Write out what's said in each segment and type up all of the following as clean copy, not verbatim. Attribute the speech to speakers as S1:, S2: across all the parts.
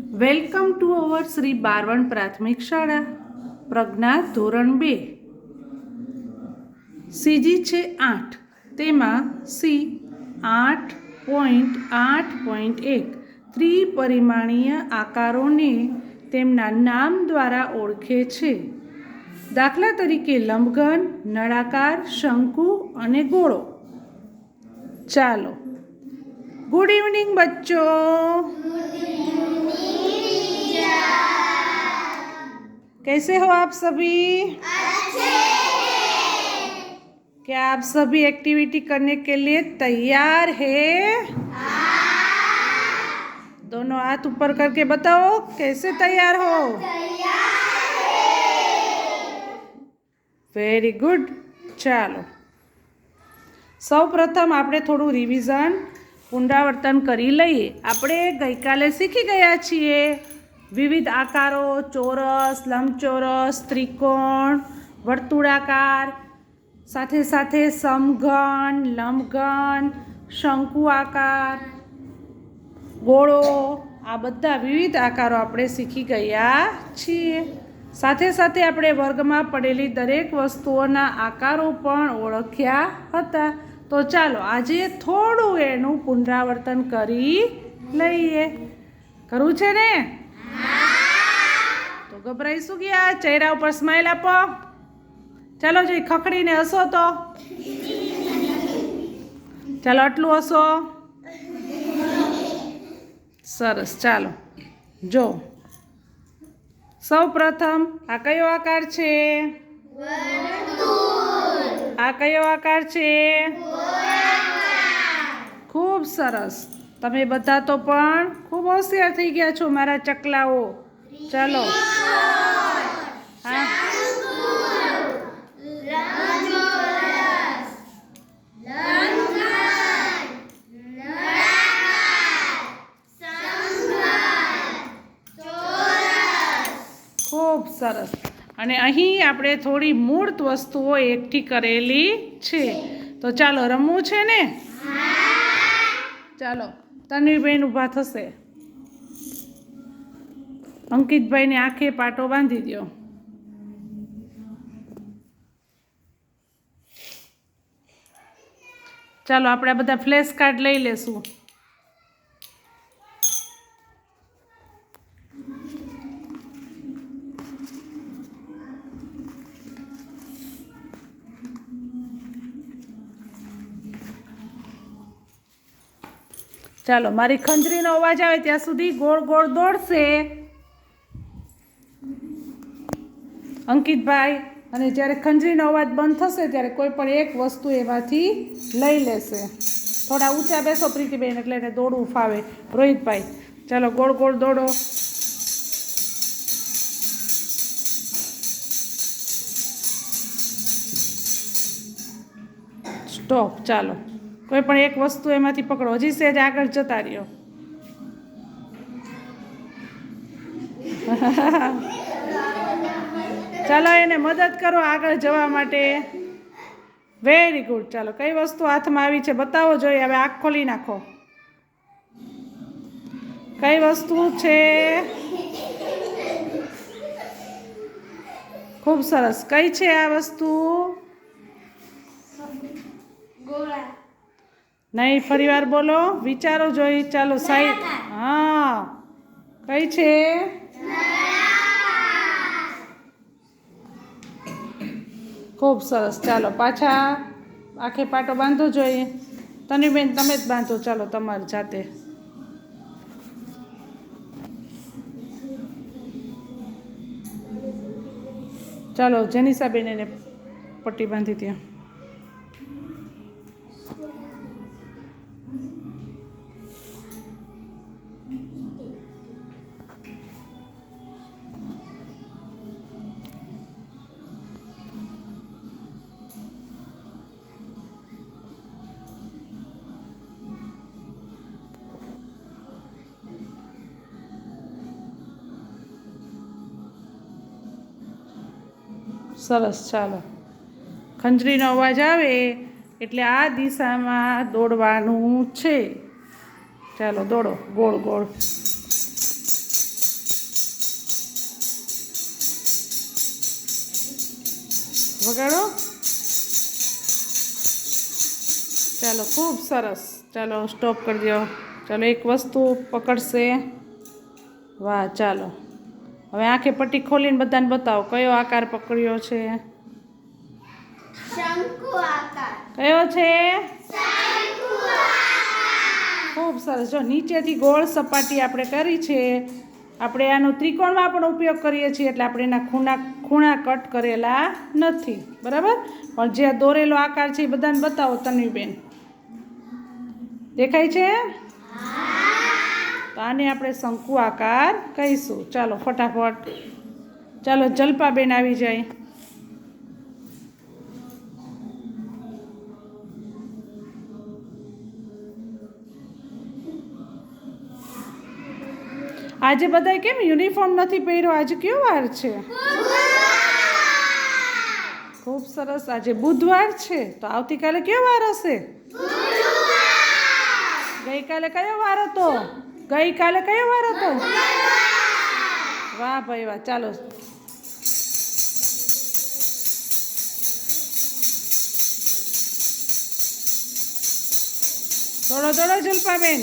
S1: Welcome to our Shri બારવણ પ્રાથમિક શાળા પ્રજ્ઞા ધોરણ 2 સીજી છે 8 તેમાં સી 8.8.1 ત્રિપરિમાણીય આકારોને તેમના નામ દ્વારા ઓળખે છે. દાખલા તરીકે લંબઘન, નળાકાર, શંકુ અને ગોળો. ચાલો, ગુડ ઇવનિંગ બચ્ચો. कैसे हो आप सभी? अच्छे हैं। क्या आप सभी एक्टिविटी करने के लिए तैयार हैं? दोनों हाथ ऊपर करके बताओ कैसे तैयार हो? Very good. ચાલો, સૌ પ્રથમ આપણે થોડું રિવિઝન પુનરાવર્તન કરી લઈએ. આપણે ગઈકાલે શીખી ગયા છીએ વિવિધ આકારો: ચોરસ, લંબચોરસ, ત્રિકોણ, વર્તુળાકાર, સાથે સાથે સમઘન, લંબઘન, શંકુ આકાર, ગોળો. આ બધા વિવિધ આકારો આપણે શીખી ગયા છીએ. સાથે સાથે આપણે વર્ગમાં પડેલી દરેક વસ્તુઓના આકારો પણ ઓળખ્યા હતા. તો ચાલો આજે થોડું એનું પુનરાવર્તન કરી લઈએ. કરવું છે ને? તો ગભરાઈશું ગયા? ચહેરા ઉપર સ્માઈલ આપો. ચાલો જઈ ખખડીને હસો તો. ચાલો આટલું હસો. સરસ. ચાલો જો, સૌ પ્રથમ આ કયો આકાર છે? આ કયો આકાર છે? ખૂબ સરસ. તમે બધા તો પણ ખૂબ હોશિયાર થઈ ગયા છો મારા ચકલાઓ. ચાલો હા, ખૂબ સરસ. અને અહીં આપણે થોડી મૂર્ત વસ્તુઓ એકઠી કરેલી છે. તો ચાલો રમવું છે ને? ચાલો, તન્વીબેન ઊભા થશે. અંકિતભાઈને આંખે પાટો બાંધી દો. ચાલો આપણે બધા ફ્લેશ કાર્ડ લઈ લેશું. ચાલો, મારી ખંજરીનો અવાજ આવે ત્યાં સુધી ગોળ ગોળ દોડશે અંકિતભાઈ. અને જ્યારે ખંજરીનો અવાજ બંધ થશે ત્યારે કોઈ પણ એક વસ્તુ એમાંથી લઈ લેશે. થોડા ઊંચા બેસો પ્રીતિબેન, એટલે એને દોડવું ફાવે. રોહિતભાઈ ચાલો ગોળ ગોળ દોડો. સ્ટોપ. ચાલો, કોઈ પણ એક વસ્તુ એમાંથી પકડો. હજી સહેજ આગળ જતા રહ્યો. ચાલો એને મદદ કરો આગળ જવા માટે. Very good. ચાલો, કઈ વસ્તુ હાથમાં આવી છે બતાવો જોઈએ. હવે આંખ ખોલી નાખો. કઈ વસ્તુ છે? ખૂબ સરસ. કઈ છે આ વસ્તુ? નહીં, ફરી વાર બોલો, વિચારો જોઈ. ચાલો સાઈડ. હા, કઈ છે? ખૂબ સરસ. ચાલો પાછા આંખે પાટો બાંધવો જોઈએ. તન્વીબેન તમે જ બાંધો. ચાલો તમારી જાતે. ચાલો જેનિસાબેન એને પટ્ટી બાંધી ત્યાં. સરસ. ચાલો, ખંજરીનો અવાજ આવે એટલે આ દિશામાં દોડવાનું છે. ચાલો દોડો ગોળ ગોળ. વગાડો. ચાલો ખૂબ સરસ. ચાલો સ્ટોપ કરી દો. ચાલો એક વસ્તુ પકડશે. વાહ ચાલો હવે આંખે પટ્ટી ખોલીને બધાને બતાવો કયો આકાર પકડ્યો છે.
S2: શંકુ આકાર.
S1: કયો છે? ખૂબ સરસ. જો નીચેથી ગોળ સપાટી આપણે કરી છે. આપણે આનો ત્રિકોણમાં પણ ઉપયોગ કરીએ છીએ એટલે આપણે એના ખૂણા કટ કરેલા નથી, બરાબર. પણ જે દોરેલો આકાર છે એ બધાને બતાવો તન્વીબેન. દેખાય છે? તો આને આપણે શંકુ આકાર કહીશું. ચાલો ફટાફટ. ચાલો જલ્પાબેન આવી જાય. આજે બધાય કેમ યુનિફોર્મ નથી પહેર્યો? આજે કયો વાર છે? ખૂબ સરસ. આજે બુધવાર છે તો આવતીકાલે કયો વાર હશે? ગઈકાલે કયો વાર હતો? ગઈકાલે કયો વાર હતો? વાહ ભાઈ વાહ. ચાલો દોડો દોડો જલ્પાબેન.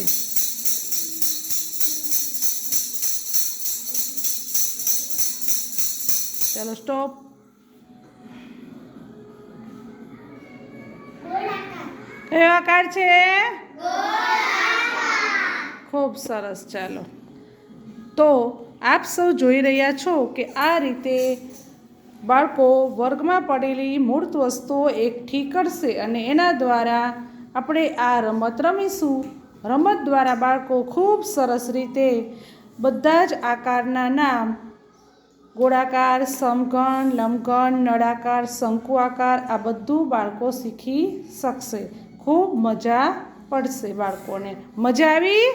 S1: ચાલો સ્ટોપ. કયો આકાર છે? ખૂબ સરસ. ચાલો તો આપ સૌ જોઈ રહ્યા છો કે આ રીતે બાળકો વર્ગમાં પડેલી મૂર્ત વસ્તુઓ એકઠી કરશે અને એના દ્વારા આપણે આ રમત રમીશું. રમત દ્વારા બાળકો ખૂબ સરસ રીતે બધા જ આકારના નામ ગોળાકાર, સમઘન, લંબઘન, નળાકાર, શંકુ આકાર આ બધું બાળકો શીખી શકશે. ખૂબ મજા પડશે બાળકોને. મજા આવી?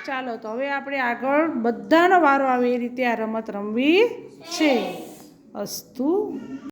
S1: ચાલો તો હવે આપણે આગળ બધાનો વારો આવે એ રીતે આ રમત રમવી છે. અસ્તુ.